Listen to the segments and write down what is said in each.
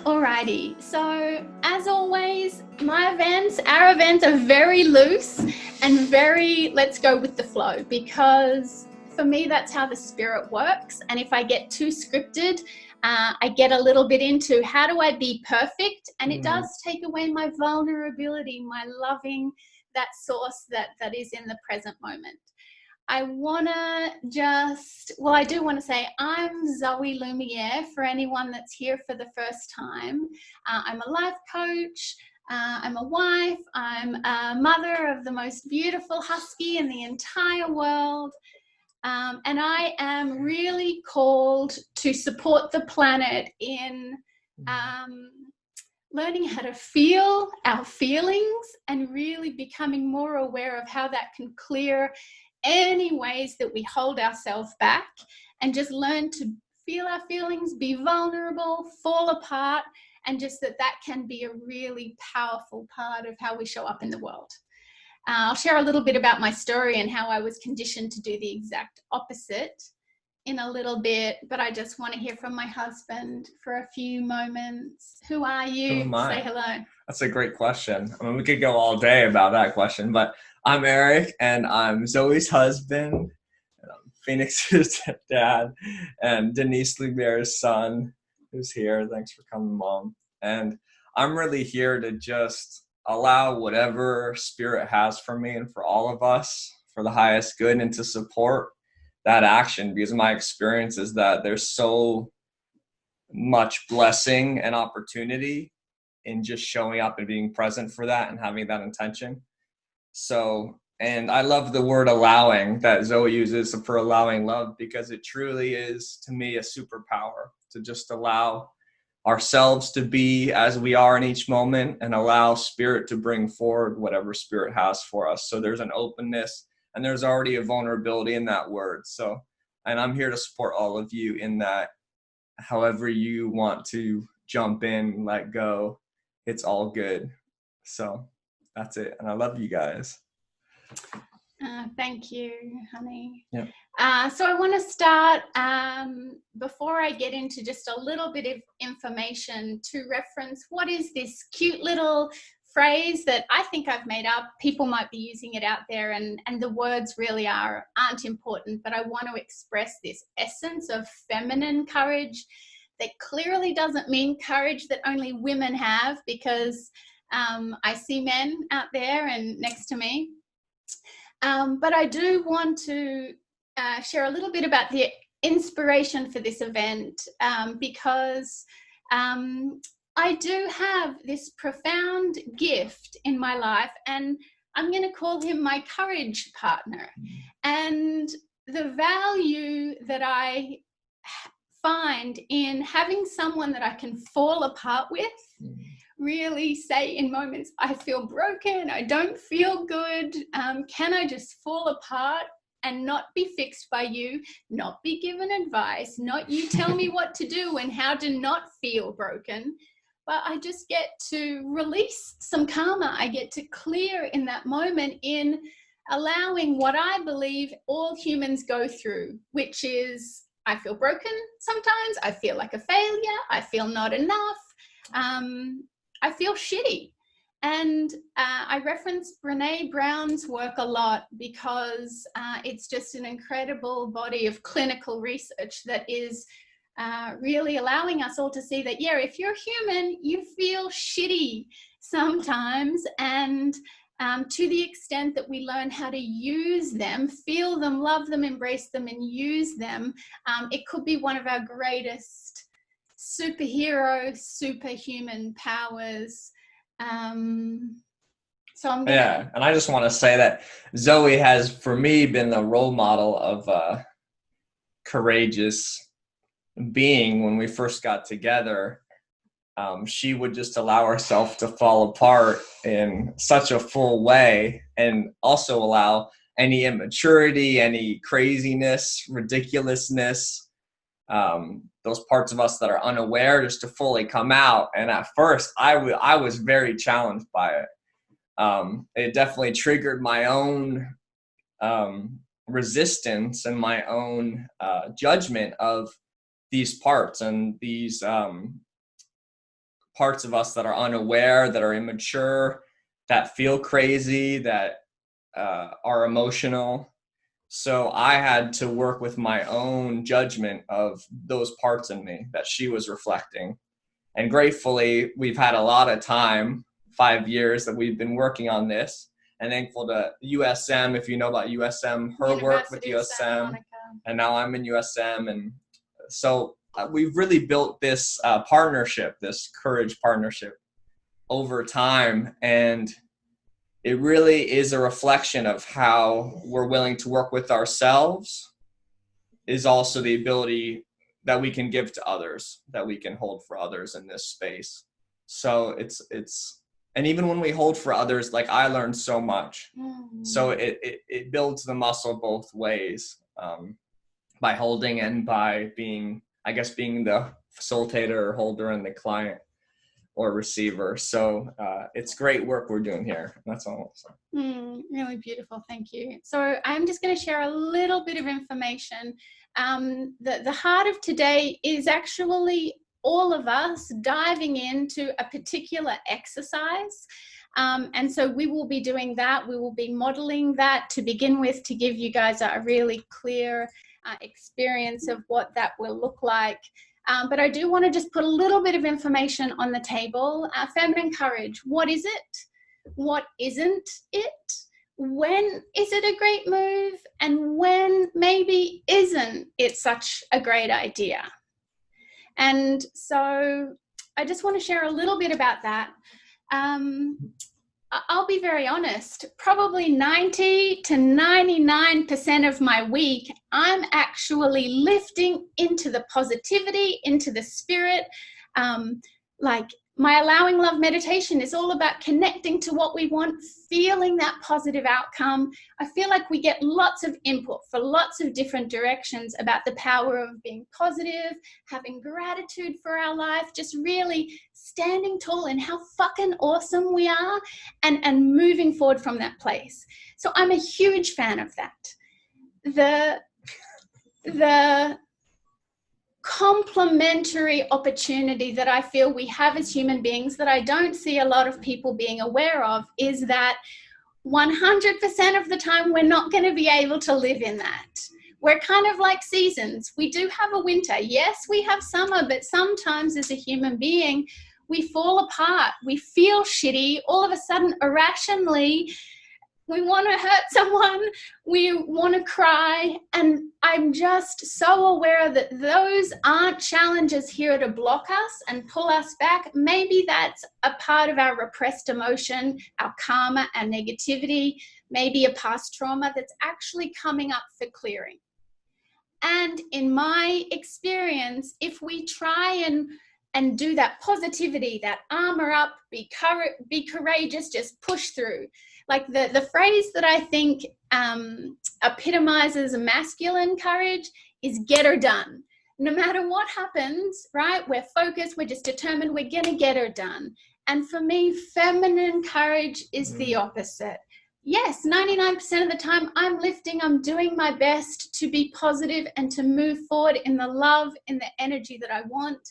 Alrighty, so as always, our events are very loose and very let's go with the flow, because for me that's how the spirit works. And if I get too scripted, I get a little bit into how do I be perfect, and it does take away my vulnerability, my loving that source that is in the present moment. I do want to say I'm Zoe Lumiere for anyone that's here for the first time. I'm a life coach, I'm a wife, I'm a mother of the most beautiful husky in the entire world, and I am really called to support the planet in learning how to feel our feelings and really becoming more aware of how that can clear any ways that we hold ourselves back, and just learn to feel our feelings, be vulnerable, fall apart, and just that can be a really powerful part of how we show up in the world. I'll share a little bit about my story and how I was conditioned to do the exact opposite in a little bit, but I just want to hear from my husband for a few moments. Who are you? Who am I? Say hello. That's a great question. I mean, we could go all day about that question, but I'm Eric, and I'm Zoe's husband, and I'm Phoenix's dad, and Denise Lumiere's son, who's here. Thanks for coming, Mom. And I'm really here to just allow whatever Spirit has for me and for all of us for the highest good, and to support that action, because my experience is that there's so much blessing and opportunity in just showing up and being present for that and having that intention. So, and I love the word allowing that Zoe uses for Allowing.Love, because it truly is, to me, a superpower to just allow ourselves to be as we are in each moment and allow Spirit to bring forward whatever Spirit has for us. So there's an openness, and there's already a vulnerability in that word. So, and I'm here to support all of you in that. However you want to jump in, let go, it's all good. So that's it. And I love you guys. Thank you, honey. Yeah. So I want to start, before I get into just a little bit of information, to reference what is this cute little phrase that I think I've made up. People might be using it out there, and the words really aren't important, but I want to express this essence of feminine courage that clearly doesn't mean courage that only women have, because I see men out there and next to me. But I do want to share a little bit about the inspiration for this event, because I do have this profound gift in my life, and I'm going to call him my courage partner. And the value that I find in having someone that I can fall apart with, really say in moments, I feel broken, I don't feel good, can I just fall apart and not be fixed by you, not be given advice, not you tell me what to do and how to not feel broken, but I just get to release some karma. I get to clear in that moment, in allowing what I believe all humans go through, which is I feel broken sometimes, I feel like a failure, I feel not enough, I feel shitty. And I reference Brene Brown's work a lot, because it's just an incredible body of clinical research that is really allowing us all to see that, yeah, if you're human, you feel shitty sometimes. And to the extent that we learn how to use them, feel them, love them, embrace them, and use them, it could be one of our greatest superhuman powers. So I'm gonna... Yeah, and I just want to say that Zoe has, for me, been the role model of a courageous being. When we first got together, she would just allow herself to fall apart in such a full way, and also allow any immaturity, any craziness, ridiculousness, those parts of us that are unaware, just to fully come out. And at first I was very challenged by it. It definitely triggered my own resistance and my own judgment of these parts and these parts of us that are unaware, that are immature, that feel crazy, that are emotional. So I had to work with my own judgment of those parts in me that she was reflecting. And gratefully, we've had a lot of time, 5 years that we've been working on this. And thankful to USM, if you know about USM, her work with University of Santa USM, Monica. and now I'm in USM. And so we've really built this partnership, this courage partnership over time. And it really is a reflection of how we're willing to work with ourselves, is also the ability that we can give to others, that we can hold for others in this space. So and even when we hold for others, like I learned so much. So it builds the muscle both ways, by holding and by being, I guess, being the facilitator or holder and the client or receiver. So it's great work we're doing here. That's all I'll say. Really beautiful. Thank you. So I'm just going to share a little bit of information. The heart of today is actually all of us diving into a particular exercise. And so we will be doing that. We will be modeling that to begin with, to give you guys a really clear experience of what that will look like. But I do want to just put a little bit of information on the table. Feminine courage, what is it? What isn't it? When is it a great move? And when maybe isn't it such a great idea? And so I just want to share a little bit about that. I'll be very honest, probably 90 to 99% of my week, I'm actually lifting into the positivity, into the spirit. Like my Allowing.Love meditation is all about connecting to what we want, feeling that positive outcome. I feel like we get lots of input for lots of different directions about the power of being positive, having gratitude for our life, just really standing tall in how fucking awesome we are, and moving forward from that place. So I'm a huge fan of that. The complementary opportunity that I feel we have as human beings that I don't see a lot of people being aware of is that 100% of the time we're not going to be able to live in that. We're kind of like seasons. We do have a winter. Yes, we have summer, but sometimes as a human being, we fall apart. We feel shitty. All of a sudden, irrationally, we want to hurt someone, we want to cry, and I'm just so aware that those aren't challenges here to block us and pull us back. Maybe that's a part of our repressed emotion, our karma, our negativity, maybe a past trauma that's actually coming up for clearing. And in my experience, if we try and do that positivity, that armor up, be courageous, just push through. Like the phrase that I think epitomizes masculine courage is get her done. No matter what happens, right? We're focused, we're just determined, we're going to get her done. And for me, feminine courage is the opposite. Yes, 99% of the time I'm lifting, I'm doing my best to be positive and to move forward in the love, in the energy that I want,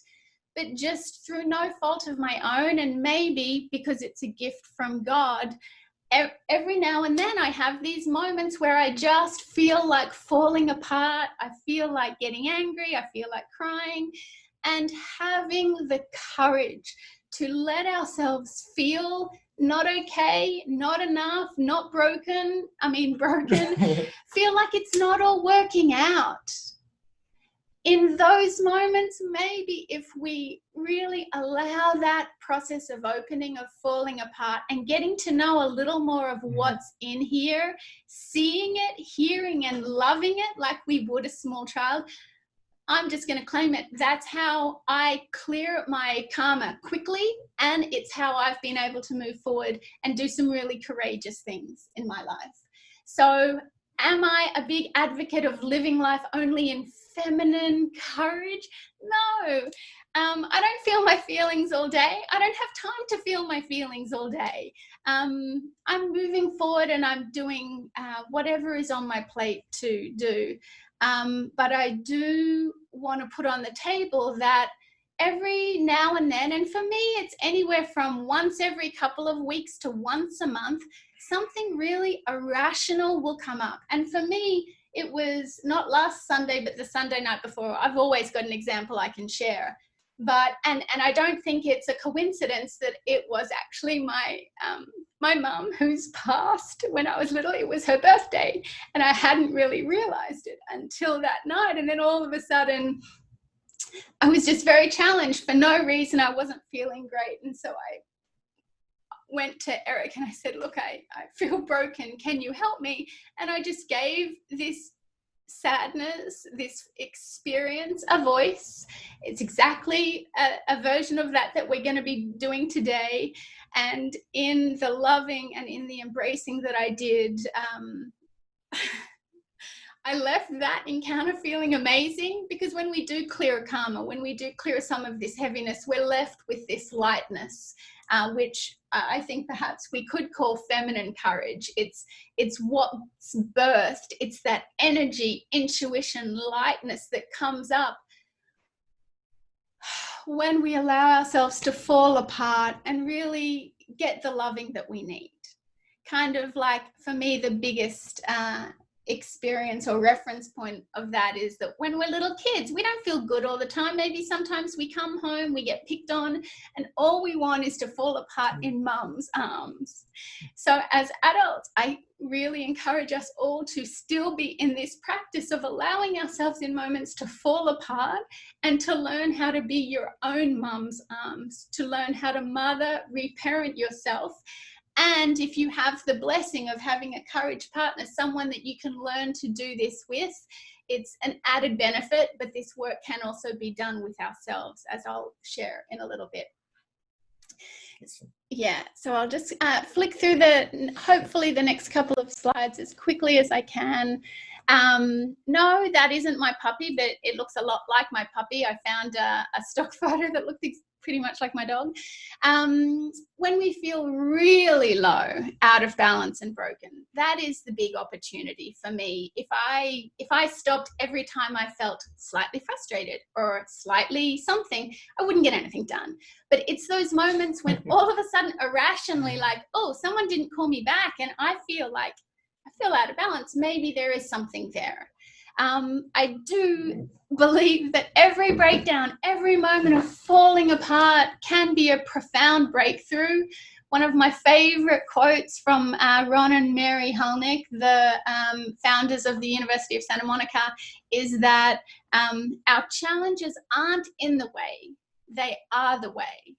but just through no fault of my own, and maybe because it's a gift from God, every now and then I have these moments where I just feel like falling apart. I feel like getting angry. I feel like crying. And having the courage to let ourselves feel not okay, not enough, not broken. Broken. Feel like it's not all working out. In those moments, maybe if we really allow that process of opening, of falling apart, and getting to know a little more of what's in here, seeing it, hearing and loving it like we would a small child, I'm just going to claim it. That's how I clear my karma quickly, and it's how I've been able to move forward and do some really courageous things in my life. So am I a big advocate of living life only in feminine courage? No. I don't feel my feelings all day. I don't have time to feel my feelings all day. I'm moving forward and I'm doing whatever is on my plate to do. But I do want to put on the table that every now and then, and for me, it's anywhere from once every couple of weeks to once a month, something really irrational will come up. And for me, it was not last Sunday, but the Sunday night before. I've always got an example I can share. But, and I don't think it's a coincidence that it was actually my mum who's passed when I was little. It was her birthday, and I hadn't really realized it until that night. And then all of a sudden, I was just very challenged for no reason. I wasn't feeling great. And so I went to Eric and I said, look, I feel broken. Can you help me? And I just gave this sadness, this experience, a voice. It's exactly a version of that we're going to be doing today. And in the loving and in the embracing that I did, I left that encounter feeling amazing, because when we do clear karma, when we do clear some of this heaviness, we're left with this lightness, which I think perhaps we could call feminine courage. It's what's birthed. It's that energy, intuition, lightness that comes up when we allow ourselves to fall apart and really get the loving that we need. Kind of like, for me, the biggest experience or reference point of that is that when we're little kids, we don't feel good all the time. Maybe sometimes we come home, we get picked on, and all we want is to fall apart in mum's arms. So as adults, I really encourage us all to still be in this practice of allowing ourselves in moments to fall apart and to learn how to be your own mum's arms, to learn how to mother, reparent yourself. And if you have the blessing of having a courage partner, someone that you can learn to do this with, it's an added benefit, but this work can also be done with ourselves, as I'll share in a little bit. Yeah, so I'll just flick through hopefully the next couple of slides as quickly as I can. No, that isn't my puppy, but it looks a lot like my puppy. I found a stock photo that looked pretty much like my dog. When we feel really low, out of balance and broken, that is the big opportunity for me. If I stopped every time I felt slightly frustrated or slightly something, I wouldn't get anything done. But it's those moments when all of a sudden, irrationally, like, oh, someone didn't call me back, and I feel out of balance. Maybe there is something there. I do believe that every breakdown, every moment of falling apart can be a profound breakthrough. One of my favorite quotes from Ron and Mary Hulnick, the founders of the University of Santa Monica, is that our challenges aren't in the way, they are the way.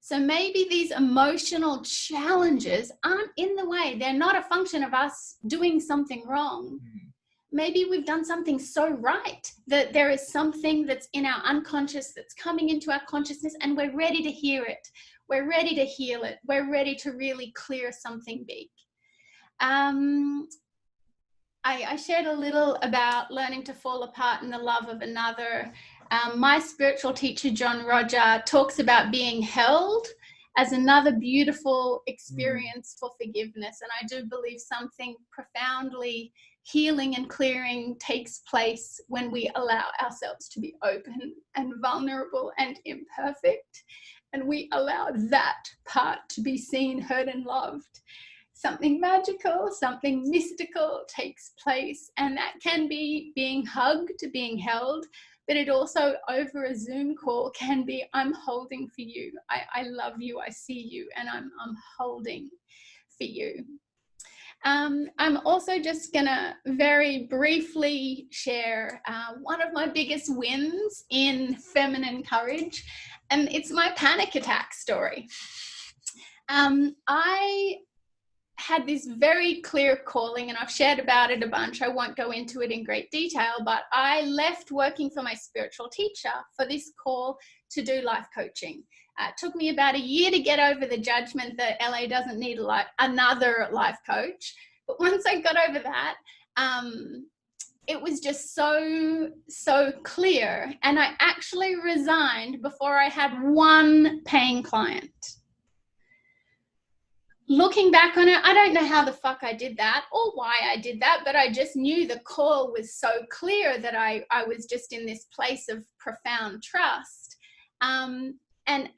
So maybe these emotional challenges aren't in the way. They're not a function of us doing something wrong. Maybe we've done something so right that there is something that's in our unconscious that's coming into our consciousness, and we're ready to hear it. We're ready to heal it. We're ready to really clear something big. I shared a little about learning to fall apart in the love of another. My spiritual teacher, John Roger, talks about being held as another beautiful experience for forgiveness. And I do believe something profoundly healing and clearing takes place when we allow ourselves to be open and vulnerable and imperfect, and we allow that part to be seen, heard, and loved. Something magical, something mystical takes place, and that can be being hugged, being held, but it also, over a Zoom call, can be, I'm holding for you, I love you, I see you, and I'm holding for you. I'm also just gonna very briefly share one of my biggest wins in feminine courage, and it's my panic attack story. I had this very clear calling, and I've shared about it a bunch. I won't go into it in great detail, but I left working for my spiritual teacher for this call to do life coaching. It took me about a year to get over the judgment that LA doesn't need another life coach. But once I got over that, it was just so clear. And I actually resigned before I had one paying client. Looking back on it, I don't know how the fuck I did that or why I did that, but I just knew the call was so clear that I was just in this place of profound trust. And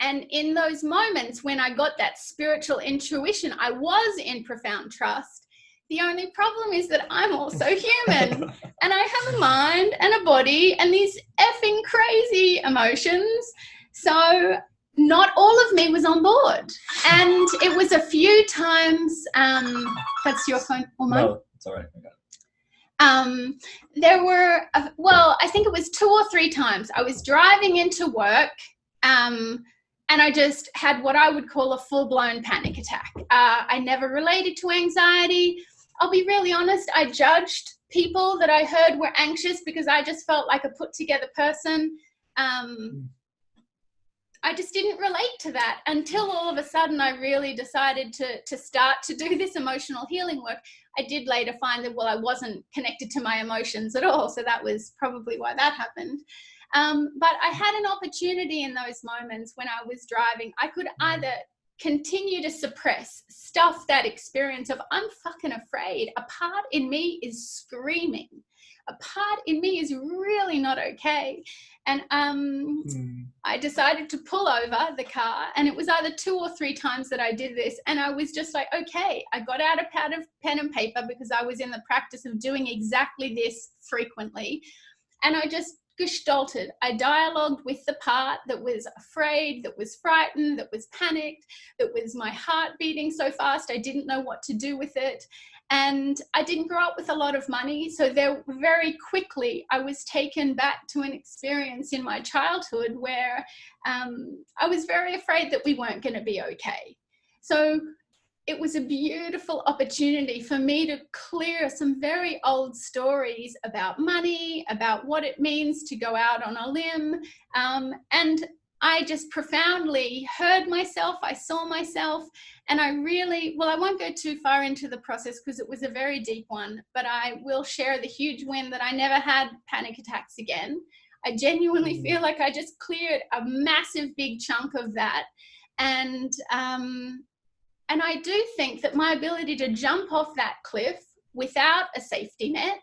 in those moments when I got that spiritual intuition, I was in profound trust. The only problem is that I'm also human and I have a mind and a body and these effing crazy emotions. So not all of me was on board. And it was a few times, that's your phone or mine? No, it's all right. I got it. There were, well, I think it was 2 or 3 times I was driving into work, and I just had what I would call a full-blown panic attack. I never related to anxiety. I'll be really honest, I judged people that I heard were anxious because I just felt like a put-together person. I just didn't relate to that until all of a sudden I really decided to start to do this emotional healing work. I did later find that, well, I wasn't connected to my emotions at all, so that was probably why that happened. But I had an opportunity in those moments when I was driving. I could either continue to suppress, stuff that experience of I'm fucking afraid. A part in me is screaming. A part in me is really not okay. And I decided to pull over the car, and it was either 2 or 3 times that I did this. And I was just like, okay, I got out a pad of pen and paper because I was in the practice of doing exactly this frequently. And I just gestalted. I dialogued with the part that was afraid, that was frightened, that was panicked, that was my heart beating so fast I didn't know what to do with it. And I didn't grow up with a lot of money, so there very quickly I was taken back to an experience in my childhood where I was very afraid that we weren't going to be okay. So it was a beautiful opportunity for me to clear some very old stories about money, about what it means to go out on a limb. And I just profoundly heard myself, I saw myself, and I really, well, I won't go too far into the process because it was a very deep one, but I will share the huge win that I never had panic attacks again. I genuinely feel like I just cleared a massive big chunk of that. And I do think that my ability to jump off that cliff without a safety net,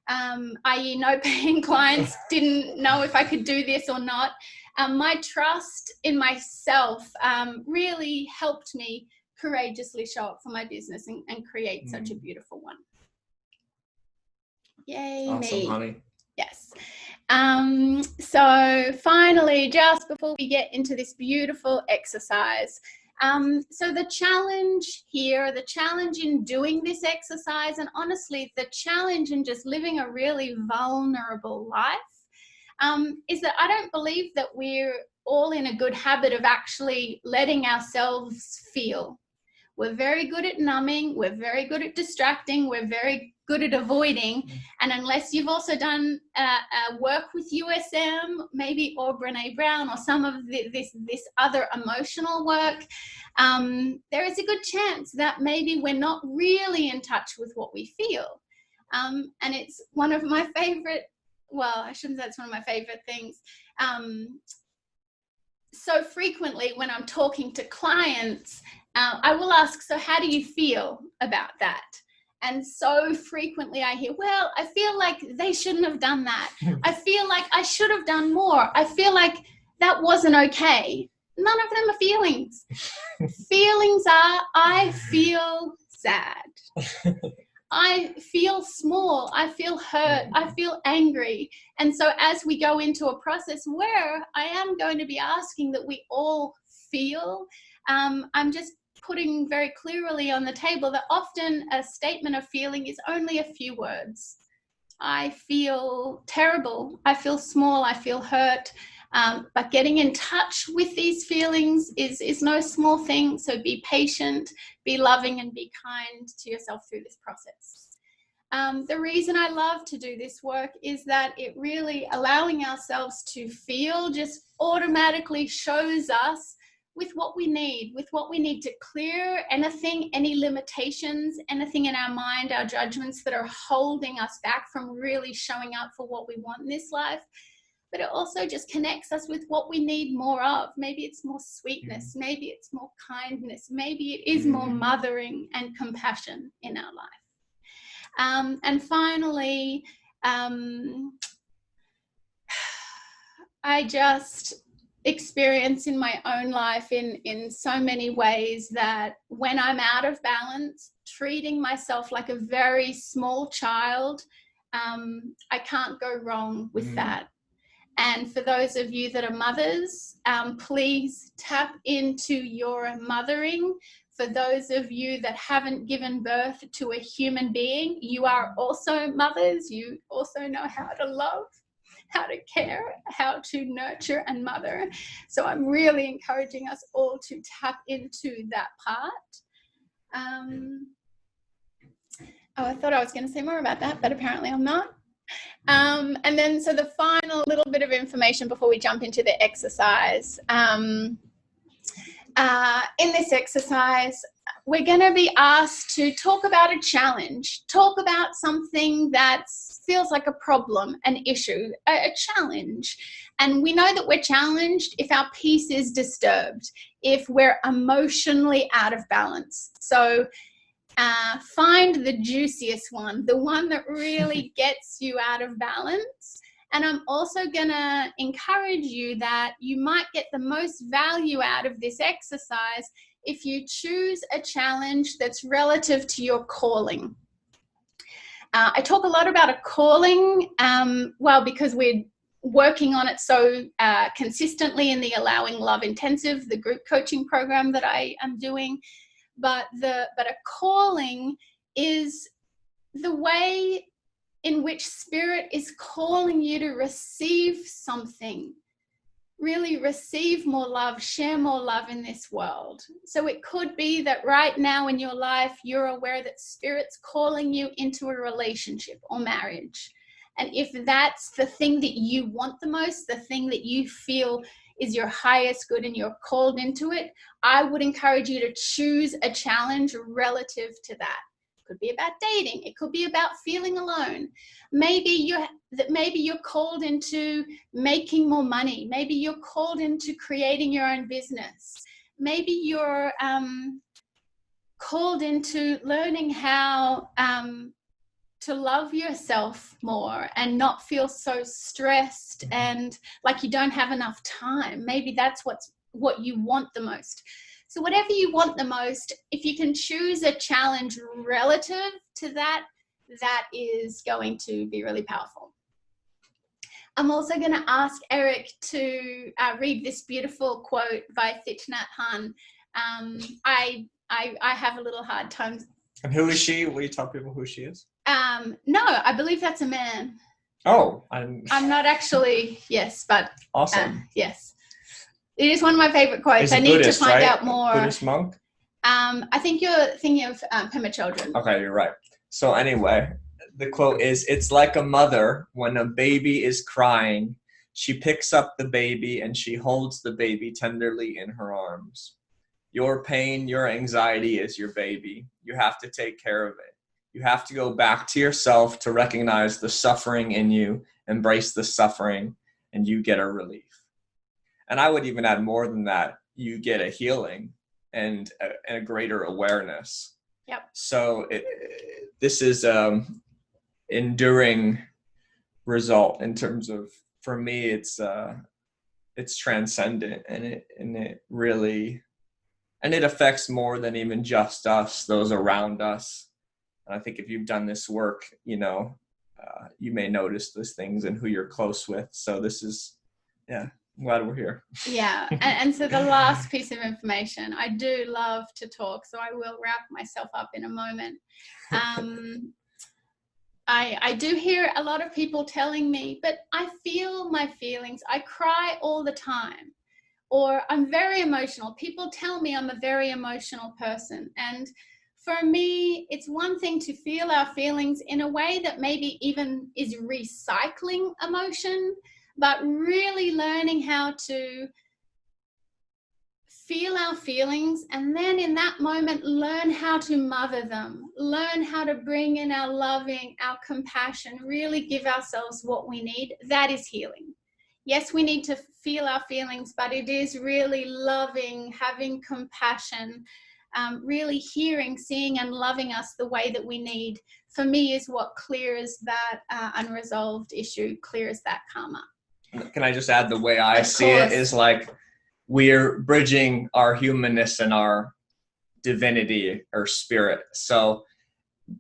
i.e. no paying clients, didn't know if I could do this or not, my trust in myself really helped me courageously show up for my business and create such a beautiful one. Yay, awesome, me. honey. Yes. So finally, just before we get into this beautiful exercise, so the challenge here, the challenge in doing this exercise, and honestly, the challenge in just living a really vulnerable life, is that I don't believe that we're all in a good habit of actually letting ourselves feel. We're very good at numbing, we're very good at distracting, we're very good at avoiding, and unless you've also done work with USM, maybe, or Brene Brown, or some of this other emotional work, there is a good chance that maybe we're not really in touch with what we feel. And it's one of my favorite, well, I shouldn't say it's one of my favorite things. So frequently when I'm talking to clients, I will ask, so how do you feel about that? And so frequently I hear, well, I feel like they shouldn't have done that. I feel like I should have done more. I feel like that wasn't okay. None of them are feelings. Feelings are, I feel sad. I feel small, I feel hurt, I feel angry. And so as we go into a process where I am going to be asking that we all feel, I'm just putting very clearly on the table that often a statement of feeling is only a few words. I feel terrible, I feel small, I feel hurt. But getting in touch with these feelings is no small thing. So be patient, be loving, and be kind to yourself through this process. The reason I love to do this work is that it really, allowing ourselves to feel, just automatically shows us with what we need to clear anything, any limitations, anything in our mind, our judgments that are holding us back from really showing up for what we want in this life. But it also just connects us with what we need more of. Maybe it's more sweetness, maybe it's more kindness, maybe it is more mothering and compassion in our life. And finally, experience in my own life in so many ways that when I'm out of balance, treating myself like a very small child, I can't go wrong with that. And for those of you that are mothers, please tap into your mothering. For those of you that haven't given birth to a human being, you are also mothers. You also know how to love, how to care, how to nurture and mother. So I'm really encouraging us all to tap into that part. I thought I was going to say more about that, but apparently I'm not. And then, so the final little bit of information before we jump into the exercise. In this exercise, we're going to be asked to talk about a challenge, talk about something that feels like a problem, an issue, a challenge. And we know that we're challenged if our peace is disturbed, if we're emotionally out of balance. So find the juiciest one, the one that really gets you out of balance. And I'm also going to encourage you that you might get the most value out of this exercise if you choose a challenge that's relative to your calling. I talk a lot about a calling, well, because we're working on it so consistently in the Allowing.Love intensive, the group coaching program that I am doing. But a calling is the way in which Spirit is calling you to receive something, really receive more love, share more love in this world. So it could be that right now in your life, you're aware that Spirit's calling you into a relationship or marriage. And if that's the thing that you want the most, the thing that you feel is your highest good and you're called into it, I would encourage you to choose a challenge relative to that. It could be about dating. It could be about feeling alone. Maybe you're called into making more money. Maybe you're called into creating your own business. Maybe you're called into learning how to love yourself more and not feel so stressed and like you don't have enough time. Maybe that's what you want the most. So whatever you want the most, if you can choose a challenge relative to that, that is going to be really powerful. I'm also going to ask Eric to read this beautiful quote by Thich Nhat Hanh. I have a little hard time. And who is she? Will you tell people who she is? No, I believe that's a man. Oh, I'm not actually, yes, but awesome. yes. It is one of my favorite quotes. I need Buddhist, to find right? out more. Buddhist monk? I think you're thinking of Pema Chodron. Okay, you're right. So anyway, the quote is, "It's like a mother when a baby is crying. She picks up the baby and she holds the baby tenderly in her arms. Your pain, your anxiety is your baby. You have to take care of it. You have to go back to yourself to recognize the suffering in you, embrace the suffering, and you get a relief." And I would even add more than that. You get a healing and a greater awareness. Yep. So this is enduring result in terms of, for me, it's transcendent, and it really, and it affects more than even just us, those around us. And I think if you've done this work, you may notice those things and who you're close with. So this is, I'm glad we're here. Yeah. And so the last piece of information, I do love to talk, so I will wrap myself up in a moment. I do hear a lot of people telling me, but I feel my feelings. I cry all the time. Or I'm very emotional. People tell me I'm a very emotional person. And for me, it's one thing to feel our feelings in a way that maybe even is recycling emotion, but really learning how to feel our feelings and then in that moment learn how to mother them, learn how to bring in our loving, our compassion, really give ourselves what we need. That is healing. Yes, we need to feel our feelings, but it is really loving, having compassion, really hearing, seeing and loving us the way that we need, for me, is what clears that unresolved issue, clears that karma. Can I just add the way I Of see it course. is like we're bridging our humanness and our divinity or spirit. So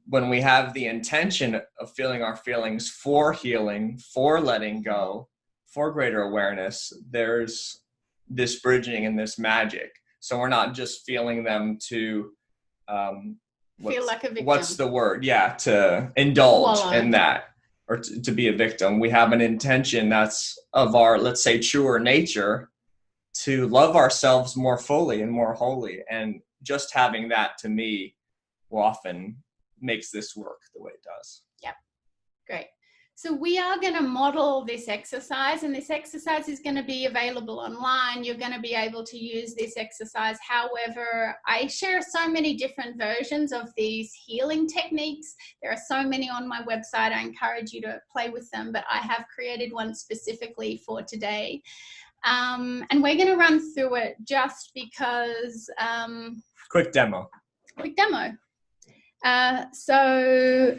when we have the intention of feeling our feelings for healing, for letting go, for greater awareness, there's this bridging and this magic. So we're not just feeling them to Feel like a victim. what's the word? Yeah, to indulge Wallow. in that, or to be a victim. We have an intention that's of our, let's say, truer nature to love ourselves more fully and more wholly. And just having that, to me, will often makes this work the way it does. Yep. Great. So we are going to model this exercise, and this exercise is going to be available online. You're going to be able to use this exercise. However, I share so many different versions of these healing techniques. There are so many on my website. I encourage you to play with them, but I have created one specifically for today. And we're going to run through it just because... Quick demo.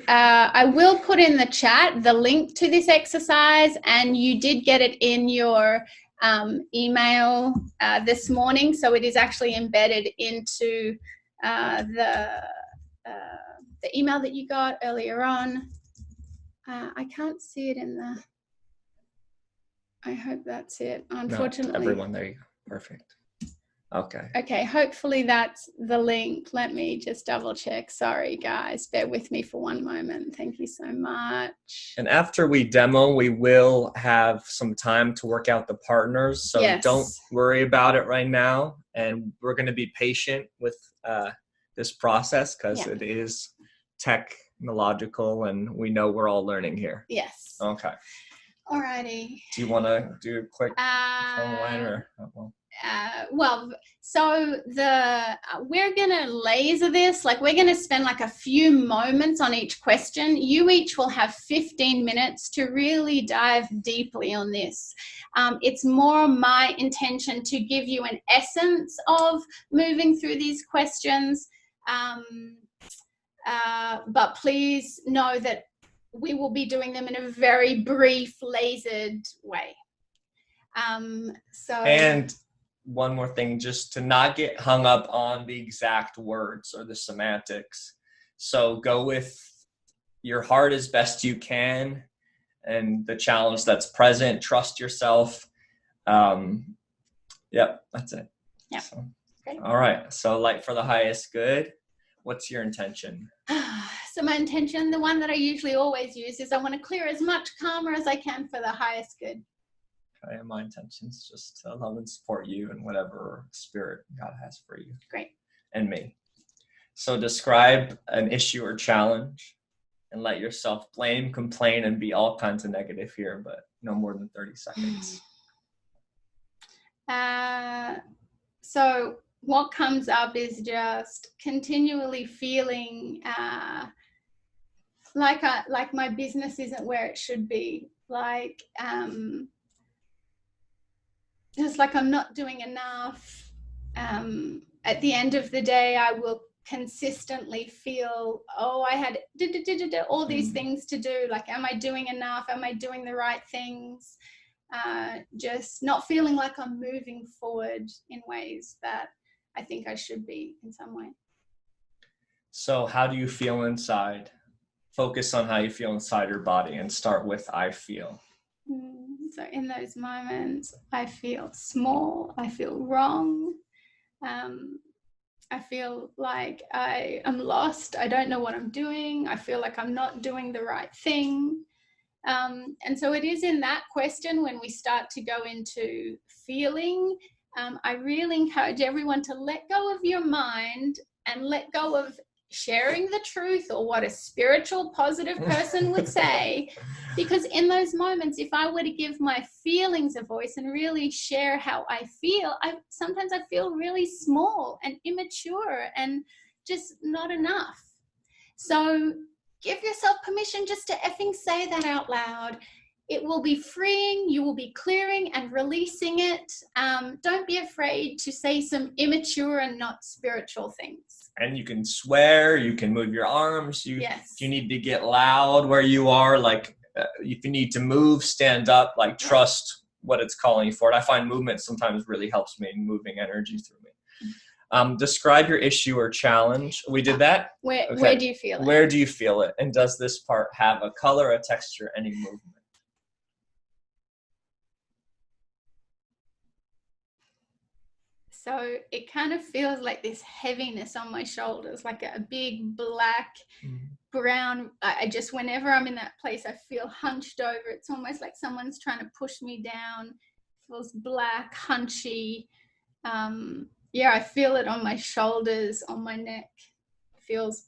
I will put in the chat the link to this exercise, and you did get it in your email this morning, so it is actually embedded into the email that you got earlier on. I can't see it in the... I hope that's it. Unfortunately, no, everyone, there you go. Perfect. Okay, hopefully that's the link. Let me just double check. Sorry guys, bear with me for one moment. Thank you so much. And after we demo, we will have some time to work out the partners, so yes. Don't worry about it right now, and we're going to be patient with this process because it is technological and we know we're all learning here. Yes. Okay. Alrighty. Do you want to do a quick line or? We're gonna laser this, like we're gonna spend like a few moments on each question. You each will have 15 minutes to really dive deeply on this. It's more my intention to give you an essence of moving through these questions, but please know that we will be doing them in a very brief, lasered way. And one more thing, just to not get hung up on the exact words or the semantics. So go with your heart as best you can and the challenge that's present. Trust yourself. Yep, that's it. Yeah. So, all right. So light for the highest good. What's your intention? So my intention, the one that I usually always use, is I want to clear as much karma as I can for the highest good. Okay, my intention is just to love and support you and whatever spirit God has for you. Great. And me. So describe an issue or challenge and let yourself blame, complain, and be all kinds of negative here, but no more than 30 seconds. So what comes up is just continually feeling like my business isn't where it should be. Like, just like I'm not doing enough. At the end of the day, I will consistently feel, I had all these things to do. Like, am I doing enough? Am I doing the right things? Just not feeling like I'm moving forward in ways that I think I should be in some way. So how do you feel inside? Focus on how you feel inside your body and start with I feel. So in those moments, I feel small, I feel wrong, I feel like I am lost, I don't know what I'm doing, I feel like I'm not doing the right thing. And so it is in that question when we start to go into feeling, I really encourage everyone to let go of your mind and let go of sharing the truth or what a spiritual positive person would say, because in those moments, if I were to give my feelings a voice and really share how I feel, sometimes I feel really small and immature and just not enough. So give yourself permission just to effing say that out loud. It will be freeing, you will be clearing and releasing it. Don't be afraid to say some immature and not spiritual things. And you can swear, you can move your arms. Yes. You need to get loud where you are, like if you need to move, stand up, like trust what it's calling you for. I find movement sometimes really helps me in moving energy through me. Describe your issue or challenge. We did that. Where do you feel it? Where do you feel it? And does this part have a color, a texture, any movement? So it kind of feels like this heaviness on my shoulders, like a big black, brown. I just, whenever I'm in that place, I feel hunched over. It's almost like someone's trying to push me down. It feels black, hunchy. I feel it on my shoulders, on my neck. It feels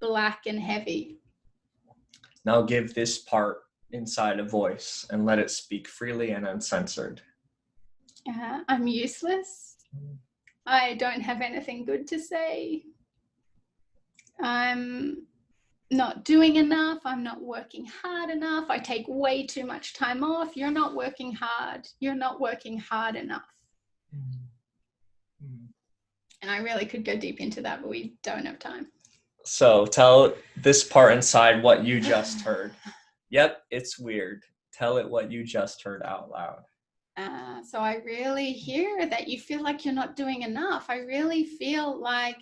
black and heavy. Now give this part inside a voice and let it speak freely and uncensored. I'm useless. I don't have anything good to say. I'm not doing enough. I'm not working hard enough. I take way too much time off. You're not working hard. You're not working hard enough. And I really could go deep into that, but we don't have time. So tell this part inside what you just heard. Yep, it's weird. Tell it what you just heard out loud. So I really hear that you feel like you're not doing enough. I really feel like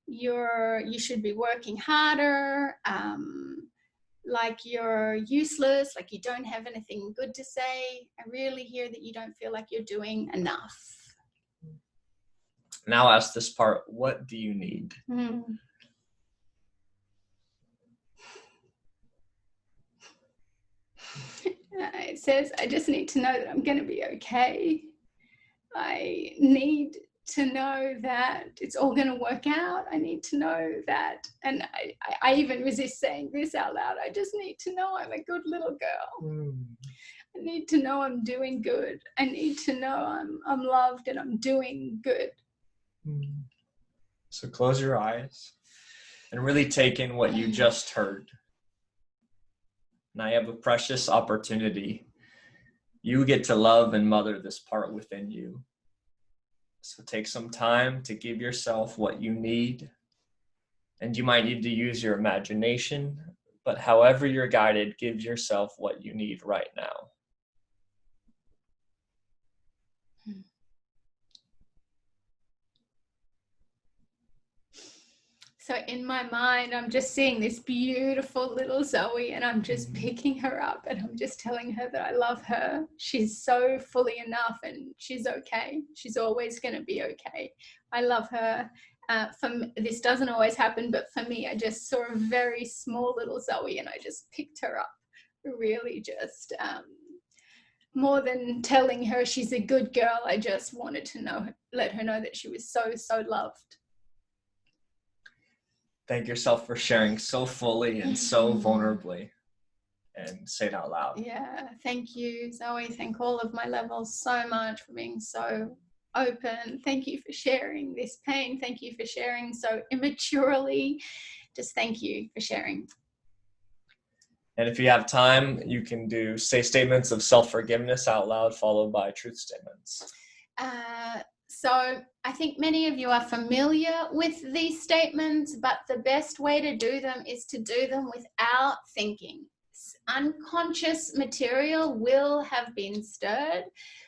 you should be working harder, like you're useless, like you don't have anything good to say. I really hear that you don't feel like you're doing enough. Now ask this part, what do you need? It says, I just need to know that I'm going to be okay. I need to know that it's all going to work out. I need to know that, and I even resist saying this out loud. I just need to know I'm a good little girl. I need to know I'm doing good. I need to know I'm loved and I'm doing good. So close your eyes and really take in what you just heard. Now you have a precious opportunity. You get to love and mother this part within you. So take some time to give yourself what you need. And you might need to use your imagination, but however you're guided, give yourself what you need right now. So in my mind, I'm just seeing this beautiful little Zoe, and I'm just picking her up and I'm just telling her that I love her. She's so fully enough and she's okay. She's always going to be okay. I love her. This doesn't always happen, but for me, I just saw a very small little Zoe and I just picked her up. Really just more than telling her she's a good girl, I just wanted to let her know that she was so, so loved. Thank yourself for sharing so fully and so vulnerably, and say it out loud. Yeah, thank you, Zoe. Thank all of my levels so much for being so open. Thank you for sharing this pain. Thank you for sharing so immaturely. Just thank you for sharing. And if you have time, you can say statements of self-forgiveness out loud, followed by truth statements. So I think many of you are familiar with these statements, but the best way to do them is to do them without thinking. Unconscious material will have been stirred.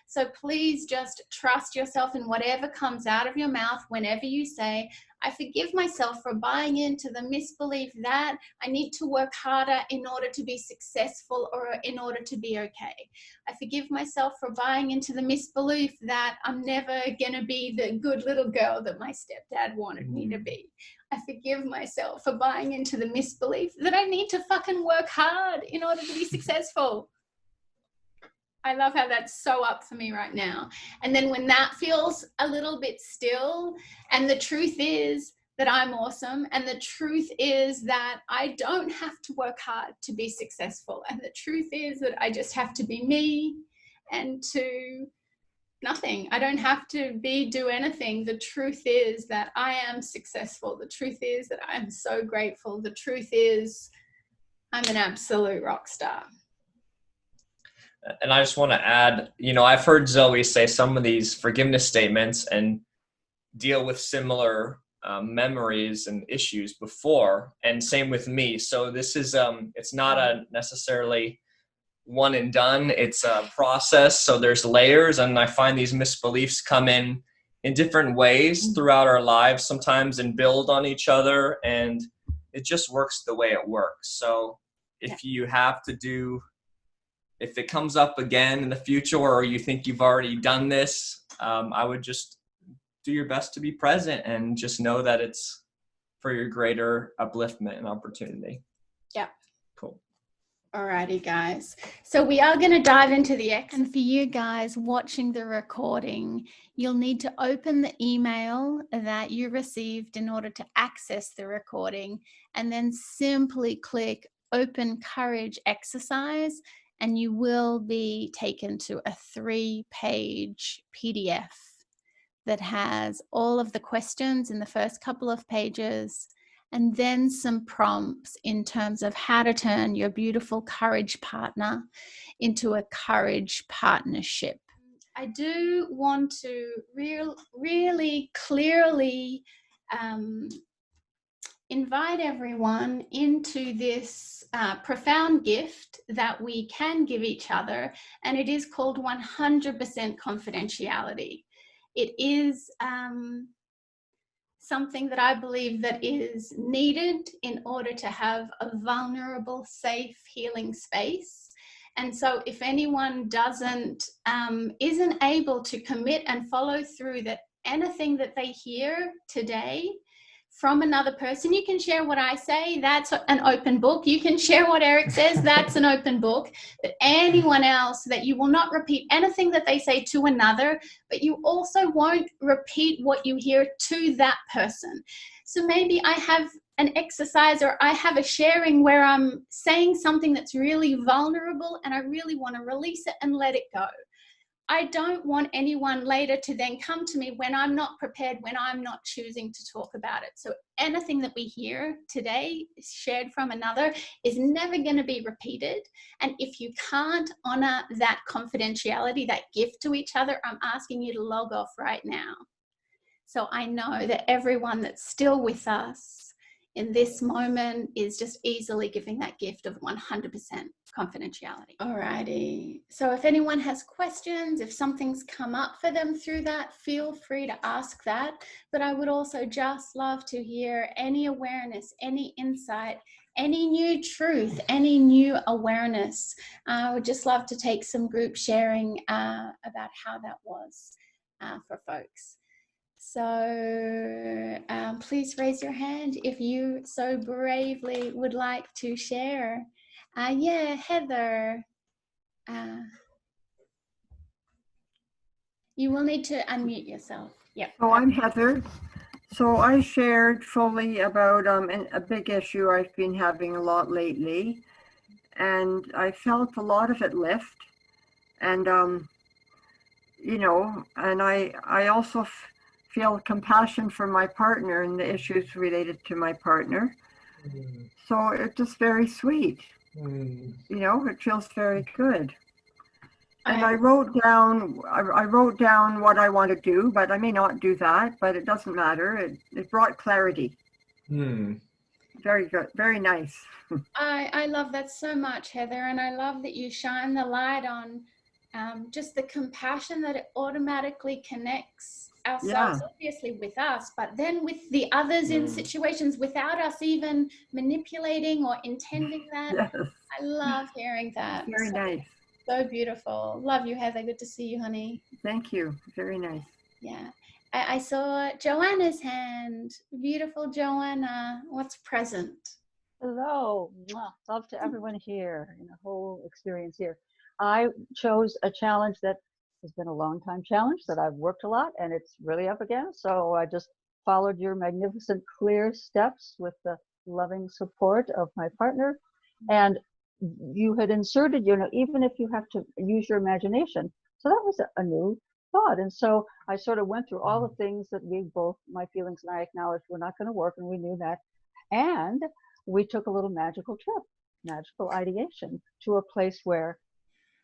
So please just trust yourself in whatever comes out of your mouth whenever you say, I forgive myself for buying into the misbelief that I need to work harder in order to be successful or in order to be okay. I forgive myself for buying into the misbelief that I'm never going to be the good little girl that my stepdad wanted me to be. I forgive myself for buying into the misbelief that I need to fucking work hard in order to be successful. I love how that's so up for me right now. And then when that feels a little bit still, and the truth is that I'm awesome, and the truth is that I don't have to work hard to be successful, and the truth is that I just have to be me and to nothing. I don't have to do anything. The truth is that I am successful. The truth is that I'm so grateful. The truth is I'm an absolute rock star. And I just want to add, I've heard Zoe say some of these forgiveness statements and deal with similar memories and issues before, and same with me. So this is, it's not necessarily one and done. It's a process. So there's layers, and I find these misbeliefs come in different ways throughout our lives sometimes and build on each other. And it just works the way it works. So if you have to do, if it comes up again in the future or you think you've already done this, I would just do your best to be present and just know that it's for your greater upliftment and opportunity. Yeah. Cool. Alrighty, guys. So we are going to dive into the X. And for you guys watching the recording, you'll need to open the email that you received in order to access the recording, and then simply click Open Courage Exercise, and you will be taken to a 3-page PDF that has all of the questions in the first couple of pages, and then some prompts in terms of how to turn your beautiful courage partner into a courage partnership. I do want to really clearly invite everyone into this profound gift that we can give each other, and it is called 100% confidentiality. It is something that I believe that is needed in order to have a vulnerable, safe, healing space. And so if anyone isn't able to commit and follow through that anything that they hear today from another person, you can share what I say, that's an open book. You can share what Eric says, that's an open book. But anyone else, that you will not repeat anything that they say to another, but you also won't repeat what you hear to that person. So maybe I have an exercise or I have a sharing where I'm saying something that's really vulnerable and I really want to release it and let it go. I don't want anyone later to then come to me when I'm not prepared, when I'm not choosing to talk about it. So anything that we hear today shared from another is never going to be repeated. And if you can't honor that confidentiality, that gift to each other, I'm asking you to log off right now. So I know that everyone that's still with us in this moment is just easily giving that gift of 100% confidentiality. Alrighty. So if anyone has questions, if something's come up for them through that, feel free to ask that. But I would also just love to hear any awareness, any insight, any new truth, any new awareness. I would just love to take some group sharing about how that was for folks. So please raise your hand if you so bravely would like to share. Yeah, Heather. You will need to unmute yourself. Yep. So I'm Heather. So I shared fully about a big issue I've been having a lot lately, and I felt a lot of it lift. And you know, and I also feel compassion for my partner and the issues related to my partner. So it's just very sweet. You know, it feels very good. And I wrote down what I want to do, but I may not do that, but it doesn't matter. It brought clarity. Very good. Very nice. I love that so much, Heather. And I love that you shine the light on just the compassion that it automatically connects ourselves, obviously with us, but then with the others in situations without us even manipulating or intending that. Yes. I love hearing that. Very nice. So beautiful. Love you, Heather. Good to see you, honey. Thank you. Very nice. Yeah. I saw Joanna's hand. Beautiful Joanna. What's present? Hello. Love to everyone here in the whole experience here. I chose a challenge that has been a long time challenge that I've worked a lot, and it's really up again. So I just followed your magnificent, clear steps with the loving support of my partner. And you had inserted, you know, even if you have to use your imagination. So that was a new thought. And so I sort of went through all the things that we both, my feelings and I, acknowledged were not going to work, and we knew that. And we took a little magical trip, magical ideation, to a place where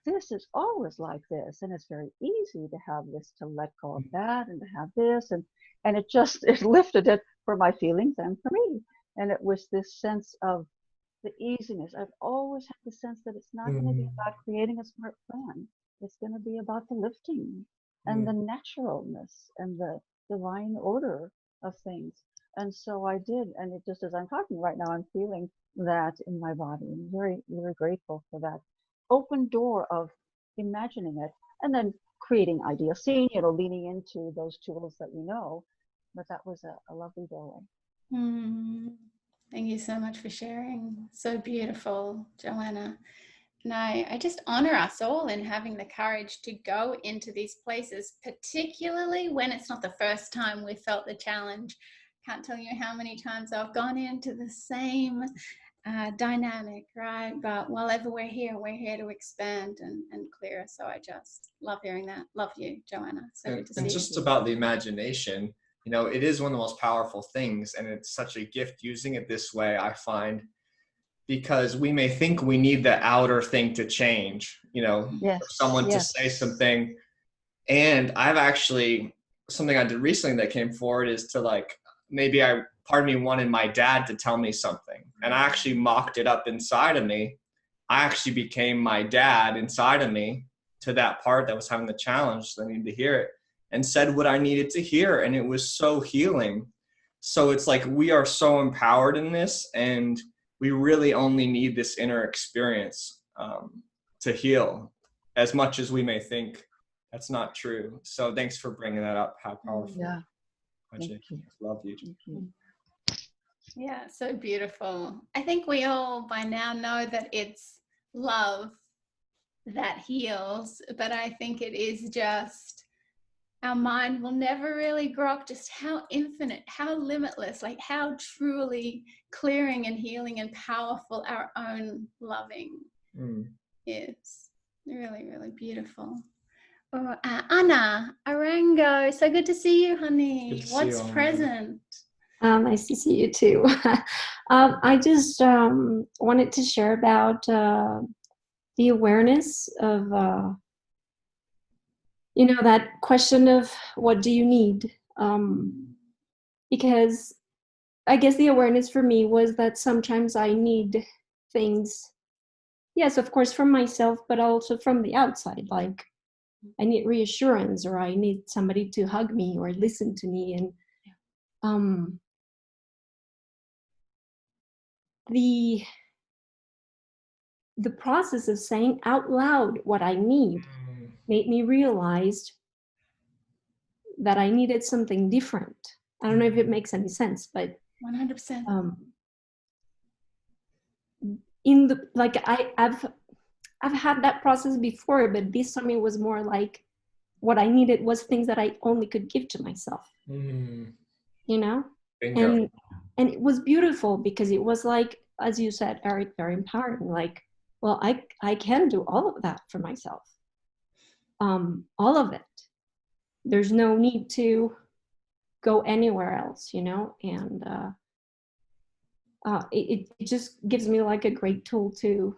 this is always like this, and it's very easy to have this, to let go of that, and to have this, and it lifted it for my feelings and for me. And it was this sense of the easiness. I've always had the sense that it's not going to be Mm. about creating a smart plan. It's going to be about the lifting and the Mm. naturalness and the divine order of things. And so I did, and it just as I'm talking right now, I'm feeling that in my body. I'm very, very grateful for that open door of imagining it and then creating ideal scene, leaning into those tools that we know. But that was a lovely doorway. Thank you so much for sharing. So beautiful, Joanna. And I just honor us all in having the courage to go into these places, particularly when it's not the first time we felt the challenge. Can't tell you how many times I've gone into the same dynamic, right? But whenever we're here to expand and clear. So I just love hearing that. Love you, Joanna. So good to see And you. just about the imagination, it is one of the most powerful things, and it's such a gift using it this way, I find, because we may think we need the outer thing to change, Yes. for someone to say something. And I've actually, something I did recently that came forward is to maybe part of me wanted my dad to tell me something, and I actually mocked it up inside of me. I actually became my dad inside of me to that part that was having the challenge that I needed to hear it, and said what I needed to hear. And it was so healing. So it's like we are so empowered in this, and we really only need this inner experience to heal, as much as we may think that's not true. So thanks for bringing that up. How powerful. Yeah. Thank you. Love you. Thank you. Yeah, so beautiful. I think we all by now know that it's love that heals, but I think it is just our mind will never really grok just how infinite, how limitless, like how truly clearing and healing and powerful our own loving is. Really, really beautiful. Oh, Anna Arango, so good to see you, honey. Good to see What's you, Anna. present? Nice to see you too. I just wanted to share about the awareness of, that question of what do you need? Because I guess the awareness for me was that sometimes I need things, yes, of course, from myself, but also from the outside. Like I need reassurance, or I need somebody to hug me or listen to me. And the process of saying out loud what I need made me realize that I needed something different. I don't know if it makes any sense, but 100%. I've had that process before, but this time it was more like what I needed was things that I only could give to myself. Bingo. And it was beautiful because it was like, as you said, Eric, very empowering. Like, well, I can do all of that for myself. All of it. There's no need to go anywhere else, and it just gives me like a great tool to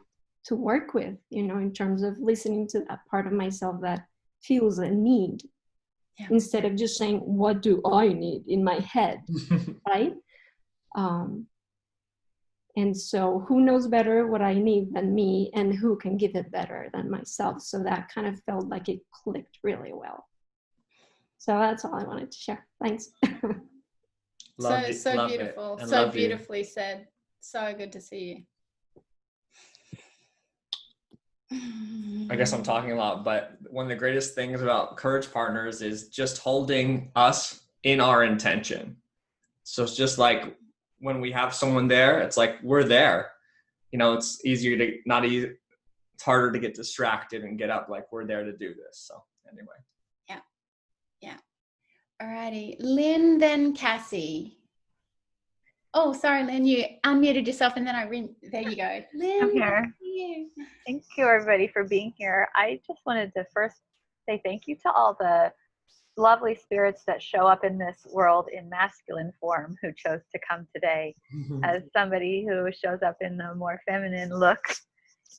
work with, in terms of listening to that part of myself that feels a need, instead of just saying, what do I need in my head, right? And so who knows better what I need than me, and who can give it better than myself? So that kind of felt like it clicked really well. So that's all I wanted to share. Thanks. So beautiful. So beautifully said. So good to see you. I guess I'm talking a lot, but one of the greatest things about Courage Partners is just holding us in our intention. So it's just like when we have someone there, it's like we're there. It's easier to it's harder to get distracted and get up. Like we're there to do this. So anyway. Yeah. Alrighty. Lynn, then Cassie. Oh, sorry, Lynn, you unmuted yourself and then there you go. Lynn, I'm here. Thank you, everybody, for being here. I just wanted to first say thank you to all the lovely spirits that show up in this world in masculine form who chose to come today. As somebody who shows up in a more feminine look,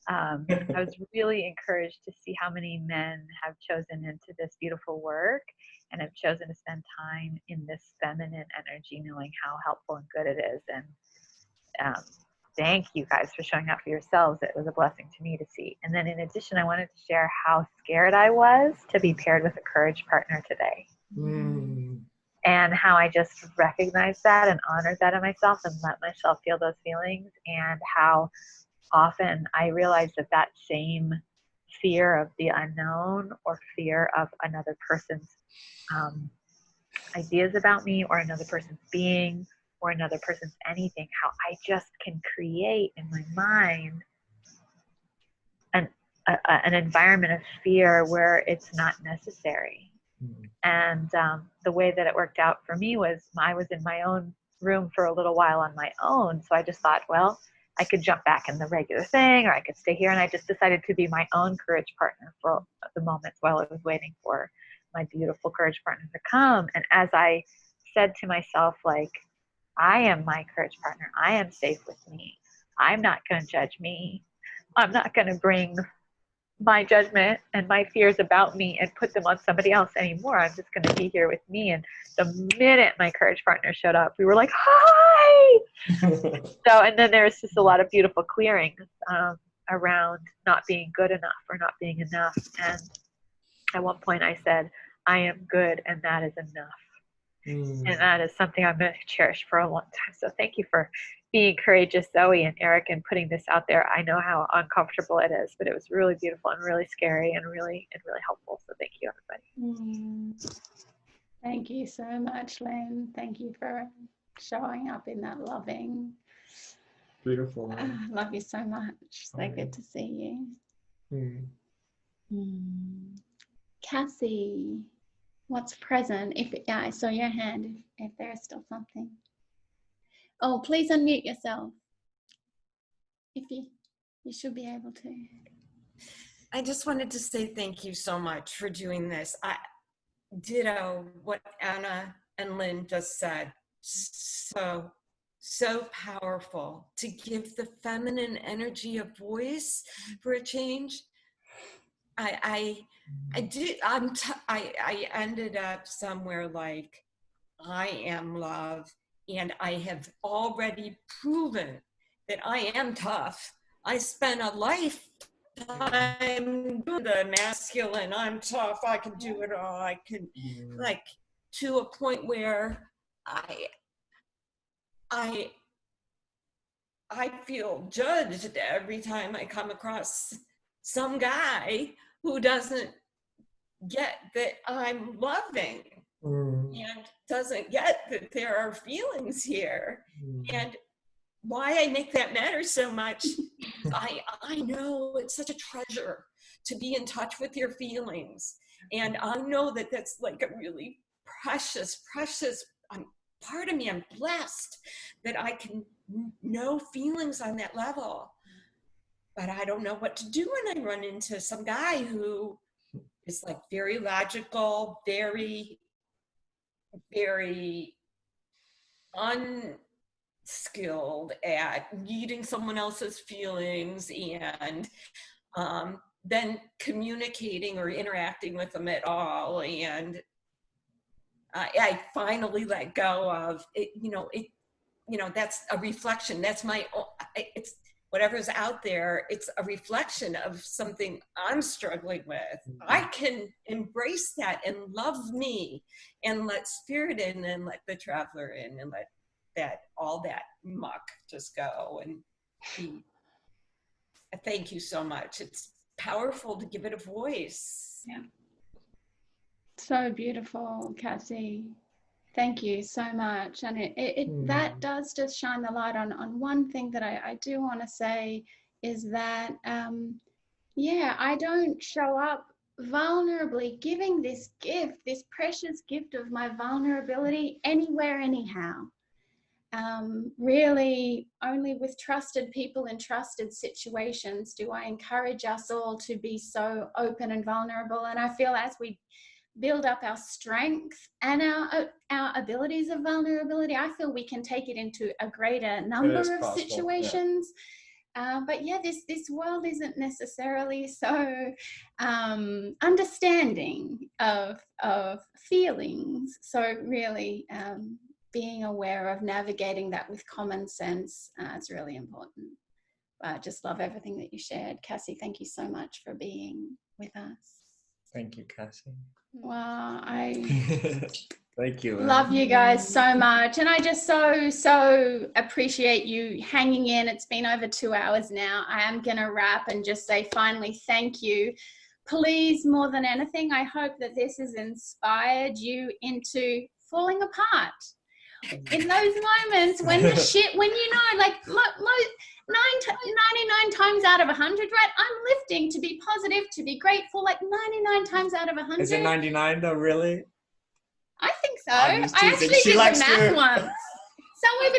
I was really encouraged to see how many men have chosen into this beautiful work and have chosen to spend time in this feminine energy, knowing how helpful and good it is. And thank you guys for showing up for yourselves. It was a blessing to me to see. And then in addition, I wanted to share how scared I was to be paired with a courage partner today. And how I just recognized that and honored that in myself and let myself feel those feelings, and how often I realized that that same fear of the unknown or fear of another person's ideas about me or another person's being or another person's anything, how I just can create in my mind an environment of fear where it's not necessary. And the way that it worked out for me was I was in my own room for a little while on my own. So I just thought, well, I could jump back in the regular thing, or I could stay here. And I just decided to be my own courage partner for the moments while I was waiting for my beautiful courage partner to come. And as I said to myself, like, I am my courage partner. I am safe with me. I'm not going to judge me. I'm not going to bring my judgment and my fears about me and put them on somebody else anymore. I'm just going to be here with me. And the minute my courage partner showed up, we were like, hi! So, and then there's just a lot of beautiful clearings around not being good enough or not being enough. And at one point I said, I am good and that is enough. And that is something I'm going to cherish for a long time. So thank you for being courageous, Zoe and Eric, and putting this out there. I know how uncomfortable it is, but it was really beautiful and really scary and really helpful. So thank you, everybody. Thank you so much, Lynn. Thank you for showing up in that loving. Beautiful. Love you so much. So good to see you. Cassie, what's present? I saw your hand. If there's still something. Oh, please unmute yourself. If you should be able to. I just wanted to say thank you so much for doing this. I ditto what Anna and Lynn just said. So powerful to give the feminine energy a voice for a change. I ended up somewhere like, I am love, and I have already proven that I am tough. I spent a lifetime doing the masculine, I'm tough, I can do it all, I can, like, to a point where I feel judged every time I come across some guy who doesn't get that I'm loving and doesn't get that there are feelings here. And why I make that matter so much, I know it's such a treasure to be in touch with your feelings. And I know that that's like a really precious part of me. I'm blessed that I can know feelings on that level. But I don't know what to do when I run into some guy who is like very logical, very unskilled at reading someone else's feelings and then communicating or interacting with them at all. And I finally let go of it. That's a reflection. That's it's whatever's out there. It's a reflection of something I'm struggling with. I can embrace that and love me and let spirit in and let the traveler in and let all that muck just go and be. Thank you so much. It's powerful to give it a voice. Yeah. So beautiful, Cassie. Thank you so much. And that does just shine the light on one thing that I do want to say is that, I don't show up vulnerably giving this gift, this precious gift of my vulnerability anywhere, anyhow. Really, only with trusted people in trusted situations do I encourage us all to be so open and vulnerable. And I feel as we build up our strength and our abilities of vulnerability, I feel we can take it into a greater number of situations. Yeah. But yeah, this world isn't necessarily so understanding of feelings. So really, being aware of navigating that with common sense is really important. I just love everything that you shared. Cassie, thank you so much for being with us. Thank you, Cassie. Wow, I Thank you. love you guys so much. And I just so appreciate you hanging in. It's been over 2 hours now. I am going to wrap and just say finally, thank you. Please, more than anything, I hope that this has inspired you into falling apart. In those moments when the shit, when you know, like 99 times out of 100, right? I'm lifting to be positive, to be grateful, like 99 times out of 100. Is it 99 though, really? I think so. I'm I just teasing. actually She did likes the math to- once. Somewhere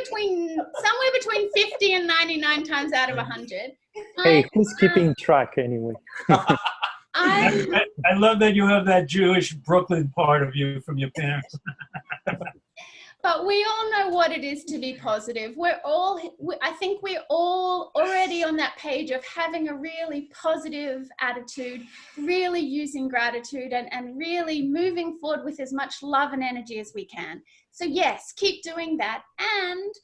between 50 and 99 times out of 100. Hey, who's keeping track anyway? I love that you have that Jewish Brooklyn part of you from your parents. But we all know what it is to be positive. I think we're all already on that page of having a really positive attitude, really using gratitude and really moving forward with as much love and energy as we can. So yes, keep doing that. And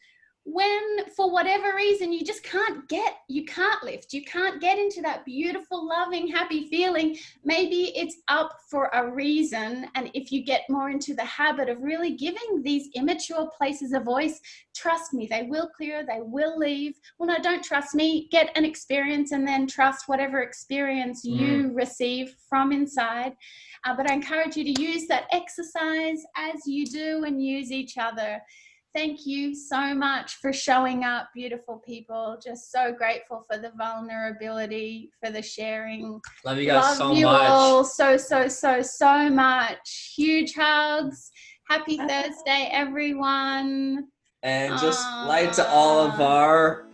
when for whatever reason you just can't lift, you can't get into that beautiful, loving, happy feeling, maybe it's up for a reason. And if you get more into the habit of really giving these immature places a voice, trust me, they will clear, they will leave. Well, no, don't trust me, get an experience and then trust whatever experience you receive from inside. But I encourage you to use that exercise as you do and use each other. Thank you so much for showing up, beautiful people. Just so grateful for the vulnerability, for the sharing. Love you guys so Love you much. all so much. Huge hugs. Happy Thursday, everyone. And just light to all of our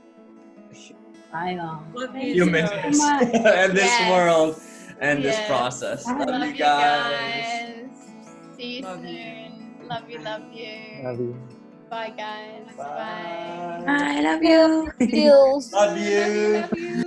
I know. Love you humanness so much. and this Yes. world and this Yes. process. Love Love you you guys. guys. See you Love you. soon. Love you, love you. Love you. Bye, guys. Bye. Bye. I love you. Love you. Love you.